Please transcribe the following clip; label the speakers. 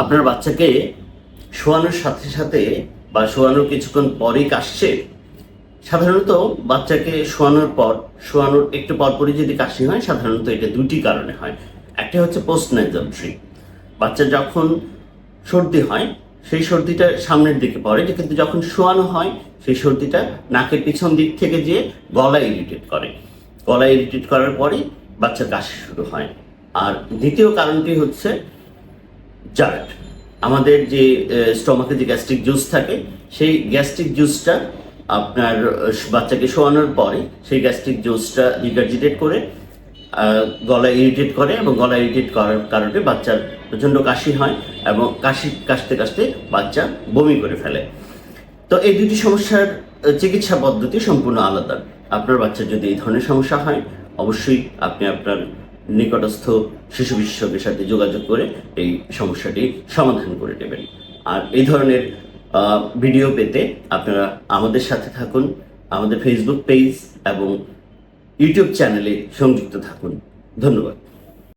Speaker 1: আপনার বাচ্চাকে শোয়ানোর সাথে সাথে বা শোয়ানোর কিছুক্ষণ পরেই কাশছে, সাধারণত বাচ্চাকে শোয়ানোর একটু পরপরই যদি কাশি হয়, সাধারণত এটা দুটি কারণে হয়। একটা হচ্ছে পোস্ট নেজাল ড্রিপ। বাচ্চা যখন সর্দি হয় সেই সর্দিটা সামনের দিকে পড়ে, কিন্তু যখন শোয়ানো হয় সেই সর্দিটা নাকের পিছন দিক থেকে যেয়ে গলা ইরিটেট করে। গলা ইরিটেট করার পরেই বাচ্চার কাশি শুরু হয়। আর দ্বিতীয় কারণটি হচ্ছে জার্ট। আমাদের যে স্টমাকে যে গ্যাস্ট্রিক জুস থাকে, সেই গ্যাস্ট্রিক জুসটা আপনার বাচ্চাকে শোয়ানোর পরে সেই গ্যাস্ট্রিক জুসটা রিগার্জিটেট করে গলা ইরিটেট করে, এবং গলা ইরিটেট করার কারণে বাচ্চার প্রচণ্ড কাশি হয় এবং কাশতে কাশতে বাচ্চা বমি করে ফেলে। তো এই দুটি সমস্যার চিকিৎসা পদ্ধতি সম্পূর্ণ আলাদা। আপনার বাচ্চার যদি এই ধরনের সমস্যা হয়, অবশ্যই আপনি আপনার নিকটস্থ শিশু বিশেষজ্ঞের সাথে যোগাযোগ করে এই সমস্যাটি সমাধান করে নেবেন। আর এই ধরনের ভিডিও পেতে আপনারা আমাদের সাথে থাকুন, আমাদের ফেসবুক পেজ এবং ইউটিউব চ্যানেলে সংযুক্ত থাকুন। ধন্যবাদ।